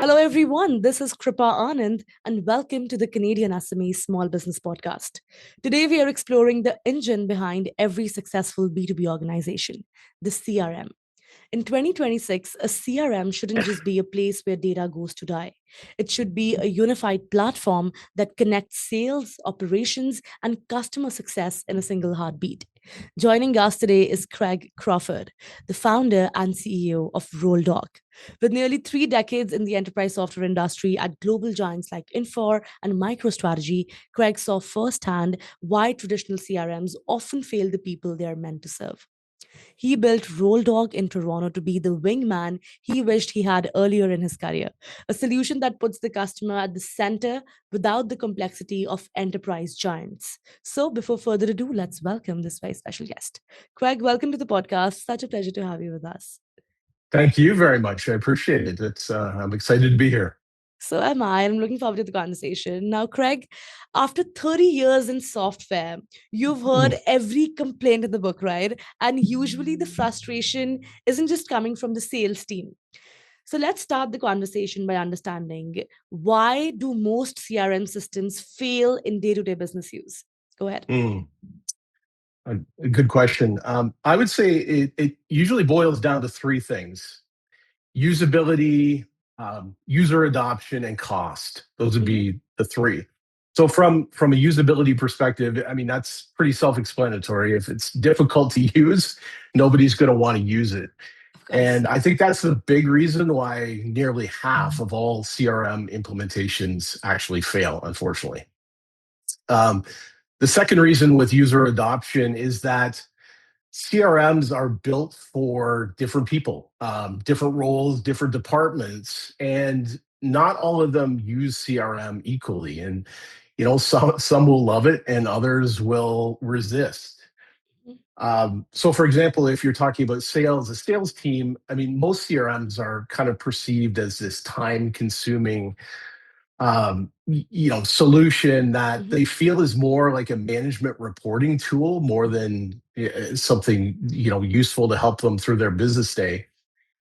Hello, everyone. This is Kripa Anand, and welcome to the Canadian SME Small Business Podcast. Today, we are exploring the engine behind every successful B2B organization, the CRM. In 2026, a CRM shouldn't just be a place where data goes to die. It should be a unified platform that connects sales, operations, and customer success in a single heartbeat. Joining us today is Craig Crawford, the founder and CEO of Rolldog. With nearly 3 decades in the enterprise software industry at global giants like Infor and MicroStrategy, Craig saw firsthand why traditional CRMs often fail the people they are meant to serve. He built Rolldog in Toronto to be the wingman he wished he had earlier in his career, a solution that puts the customer at the center without the complexity of enterprise giants. So, before further ado, let's welcome this very special guest. Craig, welcome to the podcast. Such a pleasure to have you with us. Thank you very much. I appreciate it. I'm excited to be here. So am I. I'm looking forward to the conversation. Now, Craig, after 30 years in software, you've heard every complaint in the book, right? And usually the frustration isn't just coming from the sales team. So let's start the conversation by understanding why do most CRM systems fail in day-to-day business use? Go ahead. A good question. I would say it usually boils down to three things: usability, user adoption, and cost. Those would be the three. So from a usability perspective, I mean, that's pretty self-explanatory. If it's difficult to use, nobody's going to want to use it. And I think that's the big reason why nearly half of all CRM implementations actually fail, unfortunately. The second reason with user adoption is that CRMs are built for different people, different roles, different departments, and not all of them use CRM equally. And some will love it, and others will resist. So, for example, if you're talking about sales, a sales team, I mean, most CRMs are kind of perceived as this time-consuming solution that they feel is more like a management reporting tool more than something useful to help them through their business day.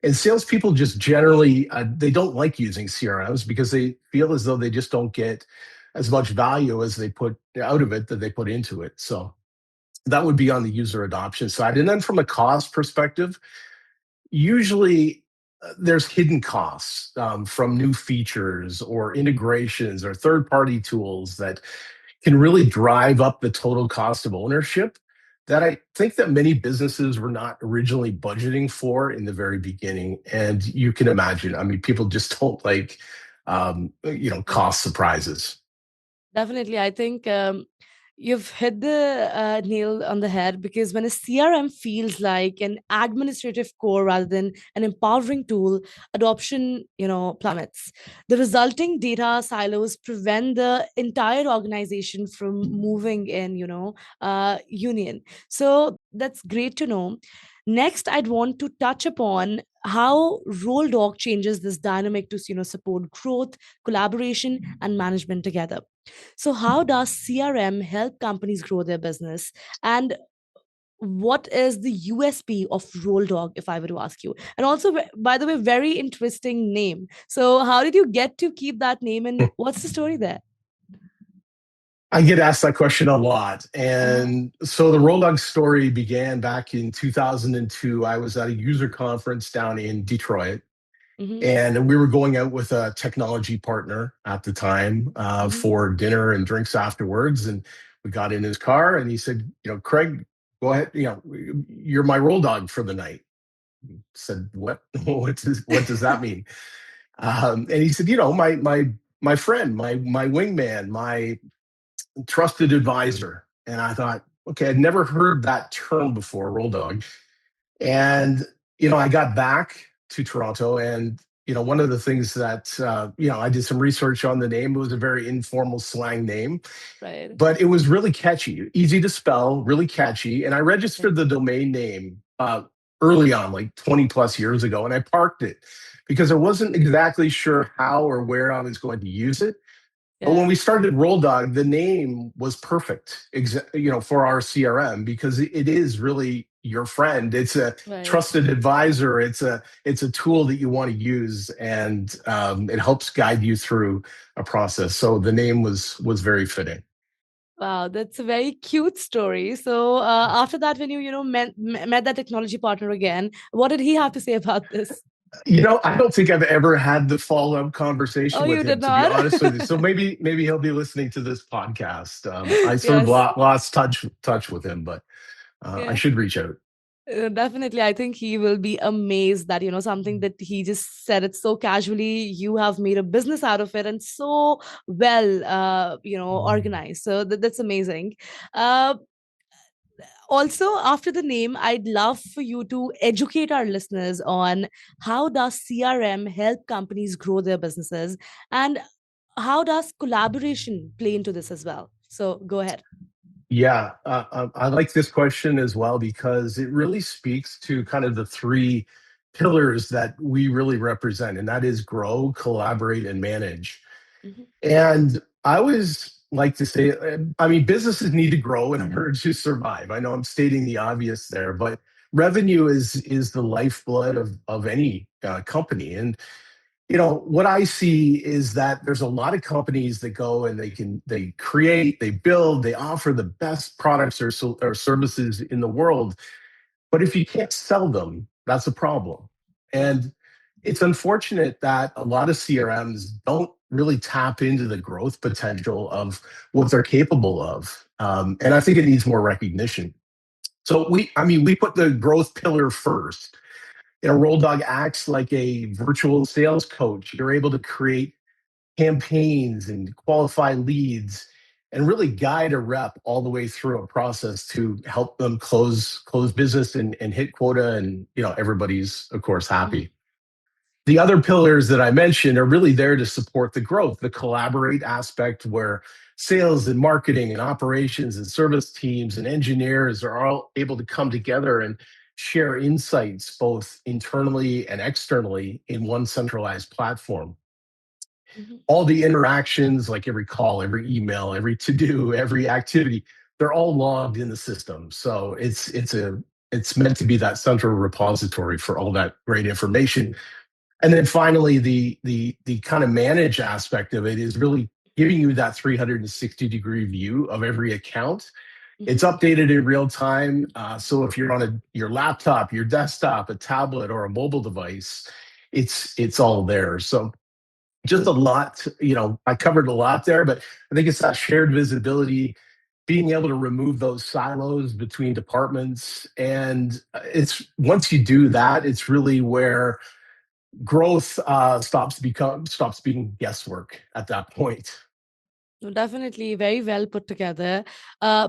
And salespeople just generally they don't like using CRMs because they feel as though they just don't get as much value as they put out of it that they put into it. So that would be on the user adoption side. And then from a cost perspective, usually there's hidden costs from new features or integrations or third-party tools that can really drive up the total cost of ownership that I think that many businesses were not originally budgeting for in the very beginning. And you can imagine, I mean, people just don't like, cost surprises. Definitely. I think you've hit the nail on the head because when a CRM feels like an administrative core rather than an empowering tool, adoption, plummets. The resulting data silos prevent the entire organization from moving in, union. So that's great to know. Next, I'd want to touch upon how Rolldog changes this dynamic to, support growth, collaboration, and management together. So, how does CRM help companies grow their business? And what is the USP of Rolldog, if I were to ask you? And also, by the way, very interesting name. So, how did you get to keep that name and what's the story there? I get asked that question a lot. And so the Rolldog story began back in 2002. I was at a user conference down in Detroit. And we were going out with a technology partner at the time for dinner and drinks afterwards. And we got in his car and he said, Craig, go ahead. You're my Rolldog for the night. I said, what? What does that mean? And he said, my friend, my wingman, my trusted advisor. And I thought, okay, I'd never heard that term before, Rolldog. And, I got back to Toronto and, one of the things that, I did some research on the name. It was a very informal slang name, right? But it was really catchy, easy to spell, really catchy. And I registered the domain name early on, like 20 plus years ago, and I parked it because I wasn't exactly sure how or where I was going to use it. But when we started Rolldog, the name was perfect, for our CRM because it is really your friend. It's a Right. trusted advisor. It's a tool that you want to use, and it helps guide you through a process. So the name was very fitting. Wow, that's a very cute story. So after that, when you met that technology partner again, what did he have to say about this? I don't think I've ever had the follow-up Oh, conversation with you him, did to be not? honest with you. So maybe he'll be listening to this podcast. I sort of Yes. lost touch with him, but I Yeah. should reach out. Definitely, I think he will be amazed that, something that he just said it so casually, you have made a business out of it and so well, organized. So that's amazing. Uh, Also, after the name, I'd love for you to educate our listeners on how does CRM help companies grow their businesses, and how does collaboration play into this as well? So go ahead. Yeah, I like this question as well because it really speaks to kind of the three pillars that we really represent, and that is grow, collaborate, and manage. Mhm. And I always like to say, I mean, businesses need to grow in order to survive. I know I'm stating the obvious there, but revenue is the lifeblood of any company. And what I see is that there's a lot of companies that go and they create, they build, they offer the best products or services in the world, but if you can't sell them, that's a problem. Yeah. And it's unfortunate that a lot of CRMs don't really tap into the growth potential of what they're capable of. And I think it needs more recognition. So we put the growth pillar first. Rolldog acts like a virtual sales coach. You're able to create campaigns and qualify leads and really guide a rep all the way through a process to help them close business and hit quota, and everybody's of course Mhm. happy. The other pillars that I mentioned are really there to support the growth, the collaborate aspect where sales and marketing and operations and service teams and engineers are all able to come together and share insights both internally and externally in one centralized platform. Mhm. All the interactions, like every call, every email, every to do, every activity, they're all logged in the system. So it's meant to be that central repository for all that great information. And then finally, the kind of manage aspect of it is really giving you that 360-degree view of every account. It's Mhm. updated in real time. So if you're on your laptop, your desktop, a tablet, or a mobile device, it's all there. So just a lot, I covered a lot there, but I think it's that shared visibility, being able to remove those silos between departments. And it's once you do that, it's really where growth stops being guesswork at that point. No, definitely, very well put together.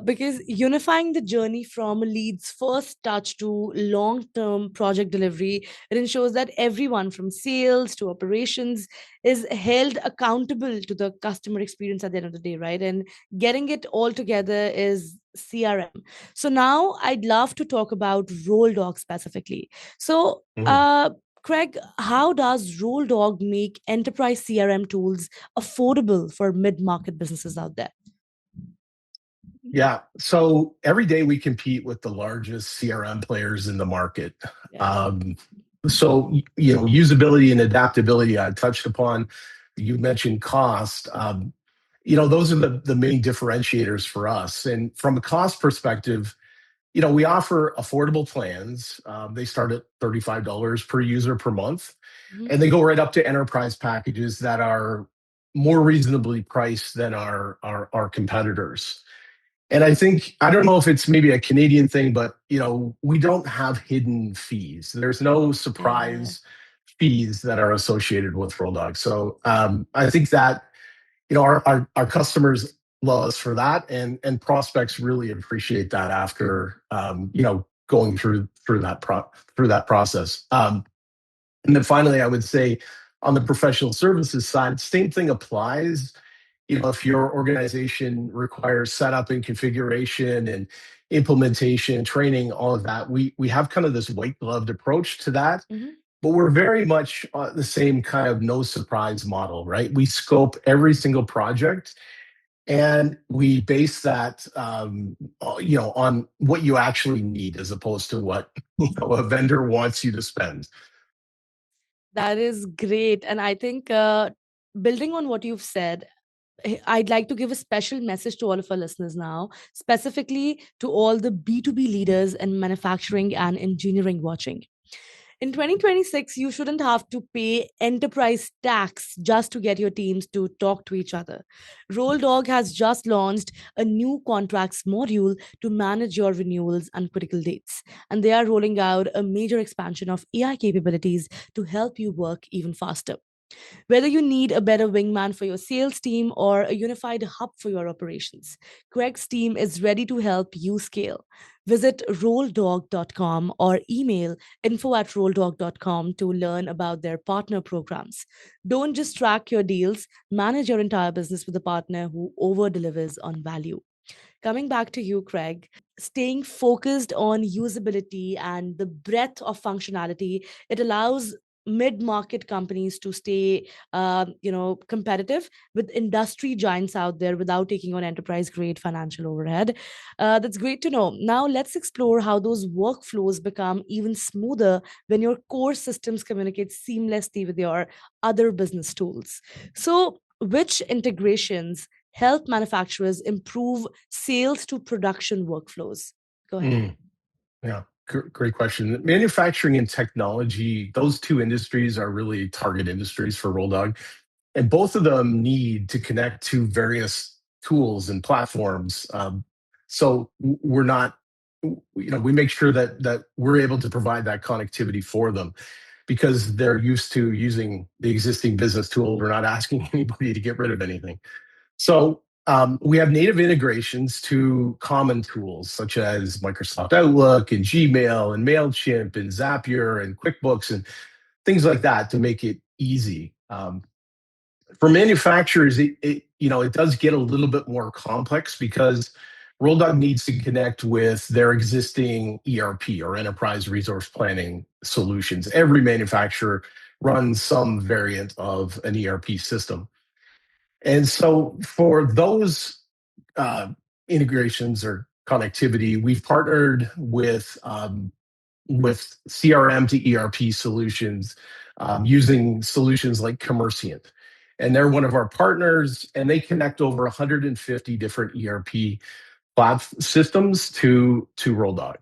Because unifying the journey from a lead's first touch to long term project delivery, it ensures that everyone from sales to operations is held accountable to the customer experience at the end of the day, right? And getting it all together is CRM. So now I'd love to talk about Rolldog specifically. So, Mhm. Craig, how does Rolldog make enterprise CRM tools affordable for mid-market businesses out there? Yeah. So every day we compete with the largest CRM players in the market. Yeah. Um, so usability and adaptability I touched upon. You mentioned cost. Those are the main differentiators for us. And from a cost perspective, we offer affordable plans. They start at $35 per user per month, Mhm. and they go right up to enterprise packages that are more reasonably priced than our competitors. And I don't know if it's maybe a Canadian thing, but we don't have hidden fees. There's no Yeah. surprise fees that are associated with Rolldog. So I think that our customers love us for that, and prospects really appreciate that after going through that process. And then finally, I would say on the professional services side, same thing applies. If your organization requires setup and configuration and implementation, training, all of that, we have kind of this white gloved approach to that. Mhm. But we're very much the same kind of no surprise model, right? We scope every single project, and we base that on what you actually need as opposed to what a vendor wants you to spend. That is great. And I think building on what you've said, I'd like to give a special message to all of our listeners now, specifically to all the B2B leaders in manufacturing and engineering watching. In 2026, you shouldn't have to pay enterprise tax just to get your teams to talk to each other. Rolldog has just launched a new contracts module to manage your renewals and critical dates. And they are rolling out a major expansion of AI capabilities to help you work even faster. Whether you need a better wingman for your sales team or a unified hub for your operations, Craig's team is ready to help you scale. Visit rolldog.com or email info@rolldog.com to learn about their partner programs. Don't just track your deals, manage your entire business with a partner who over delivers on value. Coming back to you, Craig, staying focused on usability and the breadth of functionality, it allows mid-market companies to stay competitive with industry giants out there without taking on enterprise grade financial overhead. That's great to know. Now let's explore how those workflows become even smoother when your core systems communicate seamlessly with your other business tools. So which integrations help manufacturers improve sales to production workflows? Go ahead. Mm, yeah, great question. Manufacturing and technology, those two industries are really target industries for Rolldog, and both of them need to connect to various tools and platforms. So we're not, we make sure that we're able to provide that connectivity for them because they're used to using the existing business tool. We're not asking anybody to get rid of anything. So we have native integrations to common tools such as Microsoft Outlook and Gmail and MailChimp and Zapier and QuickBooks and things like that to make it easy. For manufacturers, it does get a little bit more complex because Rolldog needs to connect with their existing ERP or enterprise resource planning solutions. Every manufacturer runs some variant of an ERP system. And so for those uh, integrations or connectivity, we've partnered with CRM to ERP solutions using solutions like Commerciant. And they're one of our partners, and they connect over 150 different ERP systems to Rolldog,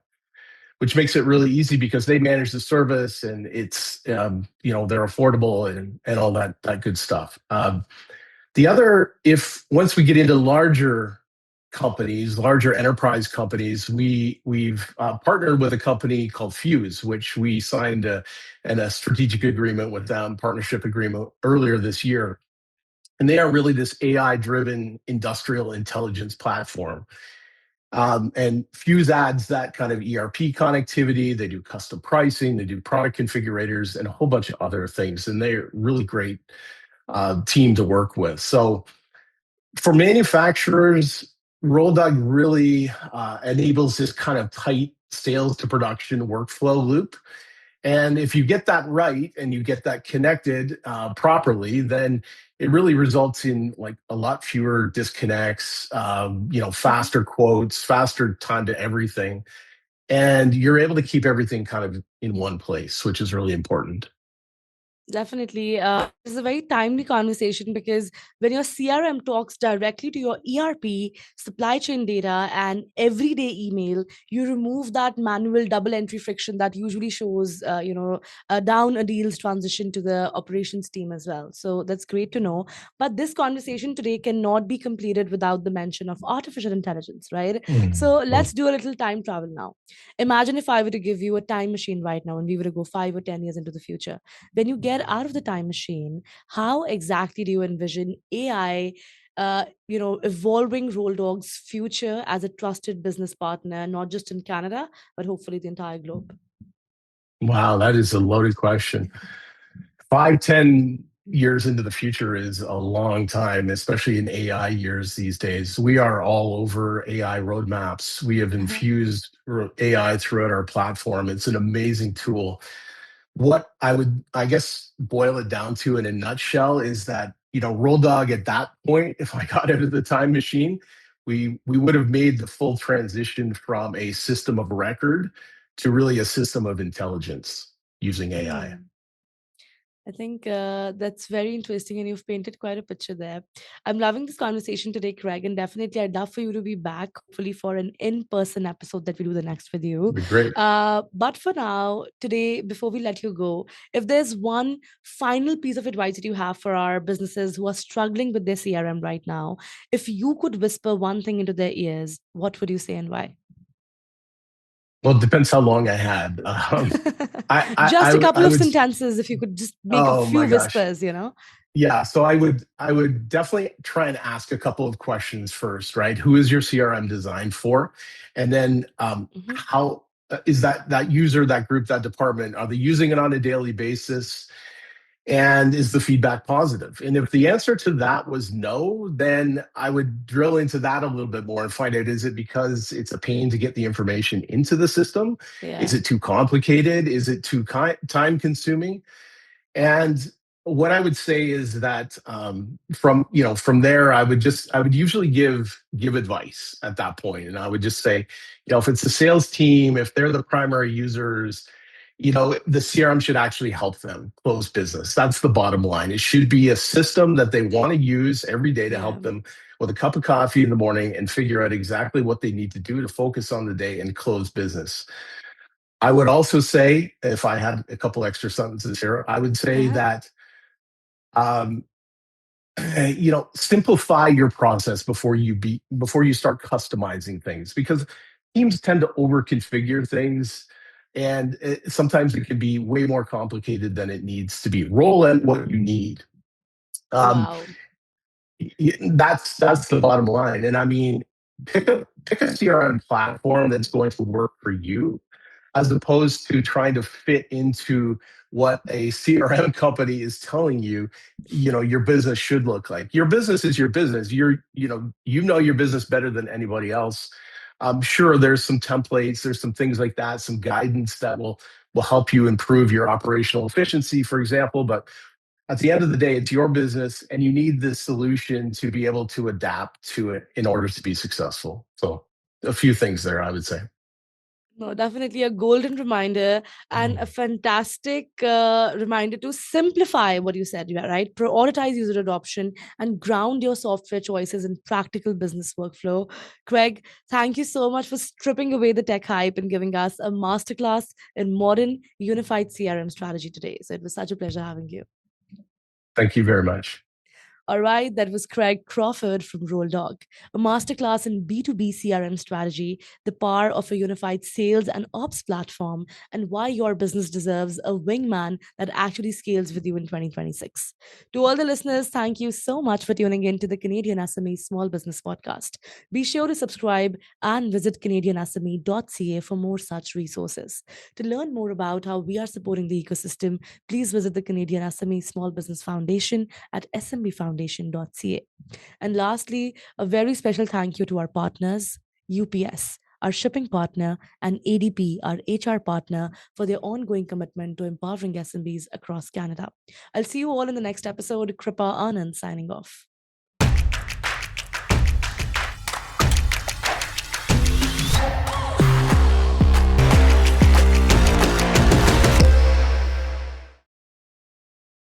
which makes it really easy because they manage the service and it's they're affordable and all that good stuff. The other, if once we get into larger companies, larger enterprise companies, we've partnered with a company called Fuse, which we signed a strategic agreement with them, partnership agreement earlier this year. And they are really this AI-driven industrial intelligence platform. And Fuse adds that kind of ERP connectivity. They do custom pricing, they do product configurators, and a whole bunch of other things. And they're really great team to work with. So for manufacturers, Rolldog really enables this kind of tight sales to production workflow loop. And if you get that right and you get that connected properly, then it really results in like a lot fewer disconnects, Mhm. faster quotes, faster time to everything. And you're able to keep everything kind of in one place, which is really important. Definitely. This is a very timely conversation because when your CRM talks directly to your ERP, supply chain data, and everyday email, you remove that manual double entry friction that usually shows, down a deal's transition to the operations team as well. So that's great to know. But this conversation today cannot be completed without the mention of artificial intelligence, right? So let's do a little time travel now. Imagine if I were to give you a time machine right now and we were to go 5 or 10 years into the future. When you get out of the time machine, how exactly do you envision AI evolving Rolldog's future as a trusted business partner, not just in Canada, but hopefully the entire globe? Wow, that is a loaded question. 5, 10 years into the future is a long time, especially in AI years these days. We are all over AI roadmaps. We have infused AI throughout our platform. It's an amazing tool. What I would, I guess, boil it down to in a nutshell is that Rolldog at that point, if I got out of the time machine, we would have made the full transition from a system of record to really a system of intelligence using AI. I think that's very interesting, and you've painted quite a picture there. I'm loving this conversation today, Craig, and definitely I'd love for you to be back, hopefully, for an in person episode that we do the next with you. It'd be great. But for now, today, before we let you go, if there's one final piece of advice that you have for our businesses who are struggling with their CRM right now, if you could whisper one thing into their ears, what would you say and why? Well, it depends how long I had. Just a couple I of would. sentences, if you could just make a Oh few my gosh. whispers. Yeah, so I would definitely try and ask a couple of questions first, right? Who is your CRM designed for? And then Mhm. how is that user, that group, that department, are they using it on a daily basis? And is the feedback positive? And if the answer to that was no, then I would drill into that a little bit more and find out, is it because it's a pain to get the information into the system? Is Yeah. it too complicated? Is it too time consuming? And what I would say is that from there, I would usually give advice at that point, and I would just say, if it's the sales team, if they're the primary users, the CRM should actually help them close business. That's the bottom line. It should be a system that they want to use every day to Yeah. help them with a cup of coffee in the morning and figure out exactly what they need to do to focus on the day and close business. I would also say, if I had a couple extra sentences here, I would say Uh-huh. that um, simplify your process before you start customizing things, because teams tend to overconfigure things, and sometimes it can be way more complicated than it needs to be. Roll out what you need. Um, Wow. that's the bottom line. And I mean, pick a CRM platform that's going to work for you, as opposed to trying to fit into what a CRM company is telling you, your business should look like. Your business is your business. You know your business better than anybody else. I'm sure there's some templates, there's some things like that, some guidance that will help you improve your operational efficiency, for example. But at the end of the day, it's your business, and you need this solution to be able to adapt to it in order to be successful. So a few things there, I would say. No, definitely a golden reminder and a fantastic reminder to simplify what you said, yeah, right? Prioritize user adoption and ground your software choices in practical business workflow. Craig, thank you so much for stripping away the tech hype and giving us a masterclass in modern unified CRM strategy today. So it was such a pleasure having you. Thank you very much. All right, that was Craig Crawford from Rolldog, a masterclass in B2B CRM strategy, the power of a unified sales and ops platform, and why your business deserves a wingman that actually scales with you in 2026. To all the listeners, thank you so much for tuning in to the Canadian SME Small Business Podcast. Be sure to subscribe and visit CanadianSME.ca for more such resources. To learn more about how we are supporting the ecosystem, please visit the Canadian SME Small Business Foundation at smbfoundation.ca. And lastly, a very special thank you to our partners, UPS, our shipping partner, and ADP, our HR partner, for their ongoing commitment to empowering SMBs across Canada. I'll see you all in the next episode. Kripa Anand signing off.